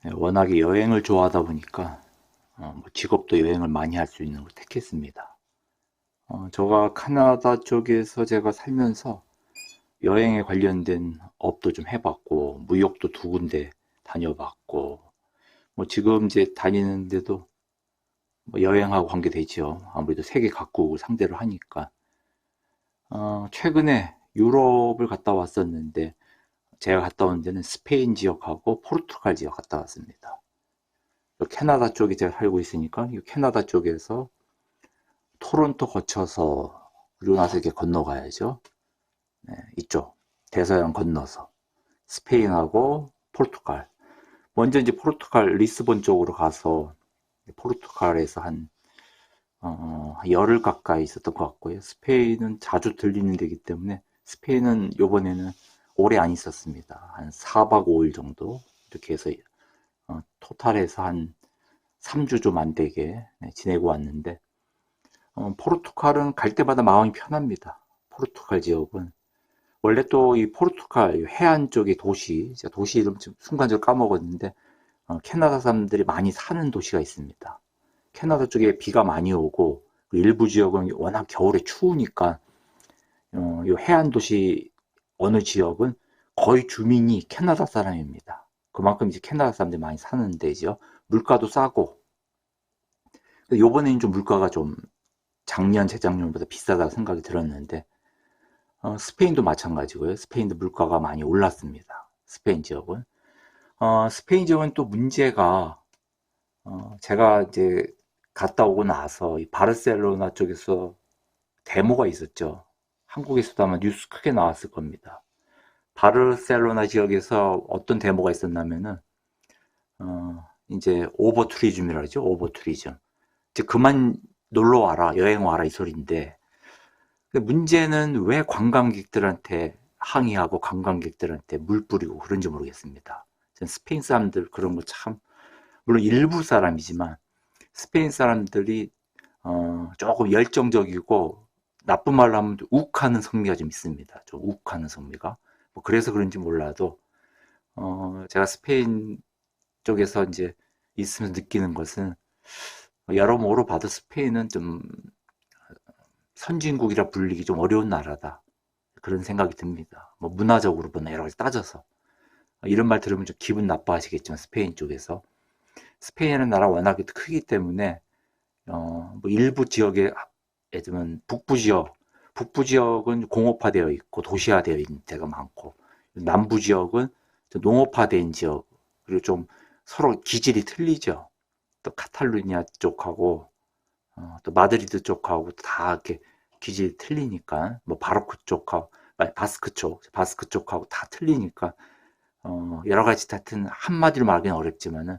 워낙에 여행을 좋아하다 보니까 뭐 직업도 여행을 많이 할 수 있는 걸 택했습니다. 제가 카나다 쪽에서 제가 살면서 여행에 관련된 업도 좀 해봤고 무역도 두 군데 다녀봤고 뭐 지금 이제 다니는데도 뭐 여행하고 관계되죠. 아무래도 세계 각국을 상대로 하니까 최근에 유럽을 갔다 왔었는데 제가 갔다 온 데는 스페인 지역하고 포르투갈 지역 갔다 왔습니다. 캐나다 쪽에 제가 살고 있으니까 이 캐나다 쪽에서 토론토 거쳐서 그리고 나서 이렇게 건너가야죠. 네, 이쪽 대서양 건너서 스페인하고 포르투갈. 먼저 이제 포르투갈 리스본 쪽으로 가서 포르투갈에서 한 열흘 가까이 있었던 것 같고요. 스페인은 자주 들리는 데이기 때문에 스페인은 요번에는 오래 안 있었습니다. 한 4박 5일 정도 이렇게 해서 토탈해서 한 3주 좀 안 되게 지내고 왔는데 포르투갈은 갈 때마다 마음이 편합니다. 포르투갈 지역은 원래 또 이 포르투갈 해안 쪽의 도시, 제가 도시 이름 좀 순간적으로 까먹었는데 캐나다 사람들이 많이 사는 도시가 있습니다. 캐나다 쪽에 비가 많이 오고 일부 지역은 워낙 겨울에 추우니까 이 해안 도시 어느 지역은 거의 주민이 캐나다 사람입니다. 그만큼 이제 캐나다 사람들이 많이 사는 데죠. 물가도 싸고 요번에는 좀 물가가 좀 작년, 재작년보다 비싸다고 생각이 들었는데 스페인도 마찬가지고요. 스페인도 물가가 많이 올랐습니다. 스페인 지역은. 스페인 지역은 또 문제가 제가 이제 갔다 오고 나서 이 바르셀로나 쪽에서 데모가 있었죠. 한국에서도 아마 뉴스 크게 나왔을 겁니다. 바르셀로나 지역에서 어떤 데모가 있었냐면은 이제 오버 투리즘이라 그러죠. 오버 투리즘. 이제 그만 놀러 와라, 여행 와라 이 소리인데 문제는 왜 관광객들한테 항의하고 관광객들한테 물 뿌리고 그런지 모르겠습니다. 전 스페인 사람들 그런 거 참, 물론 일부 사람이지만 스페인 사람들이 조금 열정적이고 나쁜 말로 하면 욱하는 성미가 좀 있습니다. 좀 욱하는 성미가. 뭐 그래서 그런지 몰라도 제가 스페인 쪽에서 이제 있으면서 느끼는 것은 여러모로 봐도 스페인은 좀 선진국이라 불리기 좀 어려운 나라다. 그런 생각이 듭니다. 뭐 문화적으로 보나 여러 가지 따져서. 이런 말 들으면 좀 기분 나빠하시겠지만 스페인 쪽에서. 스페인이라는 나라가 워낙 크기 때문에 뭐 일부 지역에 예를 들면 북부 지역은 공업화되어 있고 도시화되어 있는 데가 많고 남부 지역은 농업화된 지역 그리고 좀 서로 기질이 틀리죠. 또 카탈루니아 쪽하고 또 마드리드 쪽하고 다 이렇게 기질이 틀리니까 뭐 바로크 쪽하고 바스크 쪽하고 다 틀리니까 여러 가지 하여튼 한마디로 말하기는 어렵지만은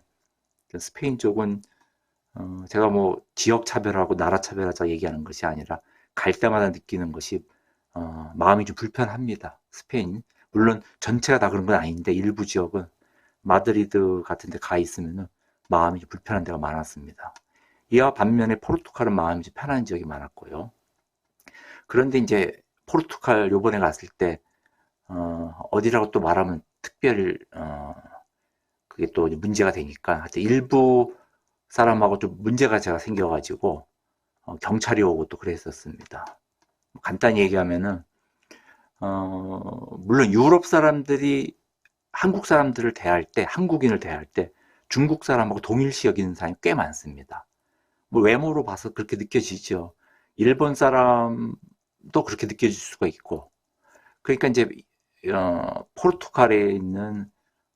스페인 쪽은 제가 뭐 지역 차별하고 나라 차별하자 얘기하는 것이 아니라 갈 때마다 느끼는 것이 마음이 좀 불편합니다. 스페인 물론 전체가 다 그런 건 아닌데 일부 지역은 마드리드 같은 데 가 있으면은 마음이 좀 불편한 데가 많았습니다. 이와 반면에 포르투갈은 마음이 좀 편한 지역이 많았고요. 그런데 이제 포르투갈 요번에 갔을 때 어디라고 또 말하면 특별 그게 또 문제가 되니까 하여튼 일부 사람하고 좀 문제가 제가 생겨가지고 경찰이 오고 또 그랬었습니다. 간단히 얘기하면은 물론 유럽 사람들이 한국 사람들을 대할 때 한국인을 대할 때 중국 사람하고 동일시 여기는 사람이 꽤 많습니다. 뭐 외모로 봐서 그렇게 느껴지죠. 일본 사람도 그렇게 느껴질 수가 있고 그러니까 이제 포르투갈에 있는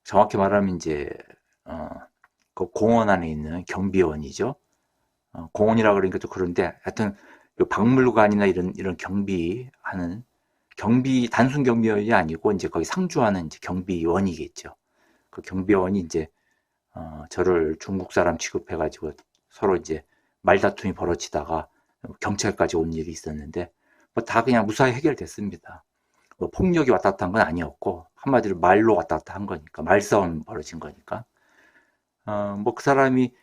정확히 말하면 이제 어, 그 공원 안에 있는 경비원이죠. 공원이라 그러니까 또 그런데 하여튼 박물관이나 이런 경비하는 단순 경비원이 아니고 이제 거기 상주하는 이제 경비원이겠죠. 그 경비원이 이제 저를 중국 사람 취급해가지고 서로 이제 말다툼이 벌어지다가 경찰까지 온 일이 있었는데 뭐 다 그냥 무사히 해결됐습니다. 뭐 폭력이 왔다 갔다 한 건 아니었고 한마디로 말로 왔다 갔다 한 거니까 말싸움이 벌어진 거니까 뭐 그 사람이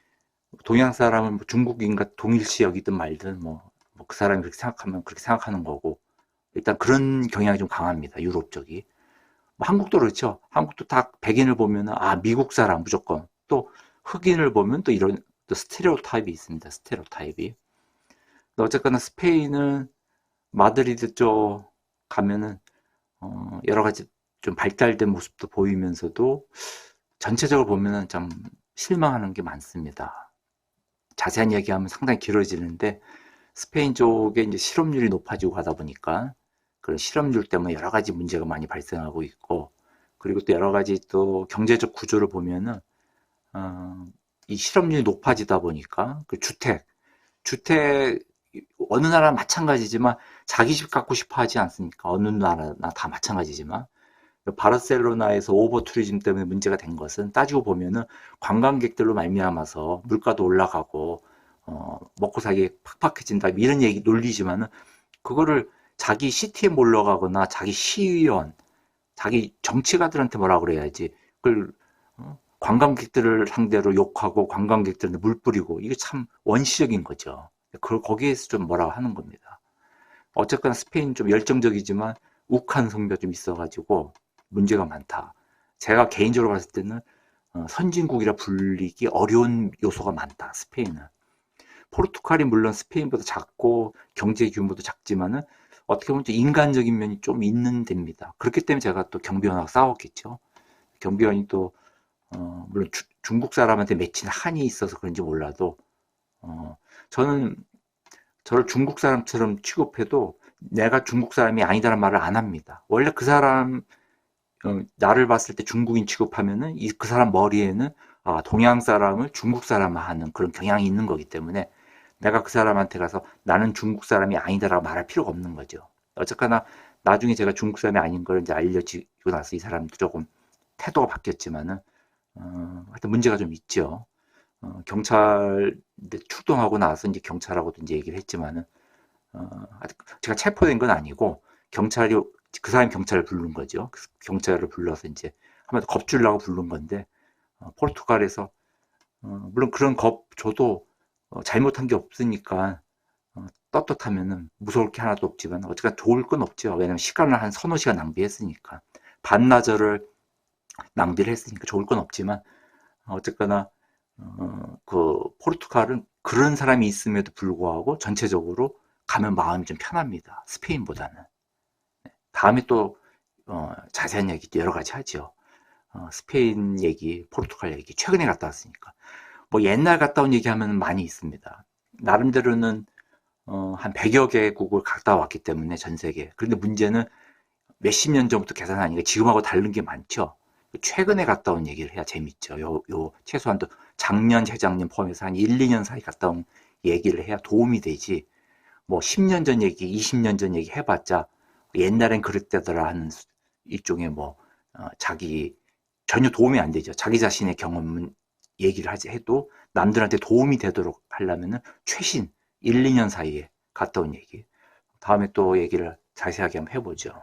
동양 사람을 뭐 중국인과 동일시 여기든 말든 뭐 그 사람이 그렇게 생각하면 그렇게 생각하는 거고 일단 그런 경향이 좀 강합니다. 유럽 쪽이. 뭐 한국도 그렇죠. 한국도 다 백인을 보면은 아 미국 사람 무조건 또 흑인을 보면 또 이런 또 스테레오타입이 있습니다. 스테레오타입이. 어쨌거나 스페인은 마드리드 쪽 가면은 여러 가지 좀 발달된 모습도 보이면서도 전체적으로 보면은 좀 실망하는 게 많습니다. 자세한 얘기하면 상당히 길어지는데 스페인 쪽에 이제 실업률이 높아지고 가다 보니까 그런 실업률 때문에 여러 가지 문제가 많이 발생하고 있고, 그리고 또 여러 가지 또 경제적 구조를 보면은 이 실업률이 높아지다 보니까 그 주택 어느 나라 마찬가지지만 자기 집 갖고 싶어 하지 않습니까? 어느 나라나 다 마찬가지지만 바르셀로나에서 오버 투리즘 때문에 문제가 된 것은 따지고 보면은 관광객들로 말미암아서 물가도 올라가고 먹고 살기 팍팍해진다 이런 얘기 논리지만은 그거를 자기 시티에 몰러 가거나 자기 시의원, 자기 정치가들한테 뭐라 그래야지 그걸 관광객들을 상대로 욕하고 관광객들한테 물 뿌리고 이게 참 원시적인 거죠. 그걸 거기에서 좀 뭐라고 하는 겁니다. 어쨌거나 스페인 좀 열정적이지만 욱한 성미가 좀 있어가지고 문제가 많다. 제가 개인적으로 봤을 때는 선진국이라 불리기 어려운 요소가 많다. 스페인은. 포르투갈이 물론 스페인보다 작고 경제 규모도 작지만은 어떻게 보면 또 인간적인 면이 좀 있는 데입니다. 그렇기 때문에 제가 또 경비원하고 싸웠겠죠. 경비원이 또 물론 중국 사람한테 맺힌 한이 있어서 그런지 몰라도 저는 저를 중국 사람처럼 취급해도 내가 중국 사람이 아니다라는 말을 안 합니다. 원래 그 사람 나를 봤을 때 중국인 취급하면은 그 사람 머리에는 동양 사람을 중국 사람화하는 그런 경향이 있는 거기 때문에 내가 그 사람한테 가서 나는 중국 사람이 아니다라고 말할 필요가 없는 거죠. 어쨌거나 나중에 제가 중국 사람이 아닌 걸 이제 알려지고 나서 이 사람도 조금 태도가 바뀌었지만은 하여튼 문제가 좀 있죠. 경찰 출동하고 나서 이제 경찰하고도 이제 얘기를 했지만은 제가 체포된 건 아니고 경찰이 그 사람이 경찰을 부른 거죠. 경찰을 불러서 이제 한번 겁주려고 부른 건데 포르투갈에서 물론 그런 겁 줘도 잘못한 게 없으니까 떳떳하면은 무서울 게 하나도 없지만 어쨌든 좋을 건 없죠. 왜냐면 시간을 한 서너 시간 낭비했으니까 반나절을 낭비를 했으니까 좋을 건 없지만 어쨌거나 그 포르투갈은 그런 사람이 있음에도 불구하고 전체적으로 가면 마음이 좀 편합니다. 스페인보다는. 다음에 또 자세한 얘기도 여러 가지 하죠. 스페인 얘기, 포르투갈 얘기 최근에 갔다 왔으니까. 뭐 옛날 갔다 온 얘기하면 많이 있습니다. 나름대로는 한 100여 개국을 갔다 왔기 때문에 전 세계. 그런데 문제는 몇십 년 전부터 계산하니까 지금하고 다른 게 많죠. 최근에 갔다 온 얘기를 해야 재밌죠. 최소한 또 작년, 재작년 포함해서 한 1, 2년 사이 갔다 온 얘기를 해야 도움이 되지. 뭐 10년 전 얘기, 20년 전 얘기 해봤자 옛날엔 그랬다더라 하는 일종의 뭐 자기 전혀 도움이 안 되죠. 자기 자신의 경험은 얘기를 하지 해도 남들한테 도움이 되도록 하려면은 최신 1, 2년 사이에 갔다 온 얘기. 다음에 또 얘기를 자세하게 한번 해보죠.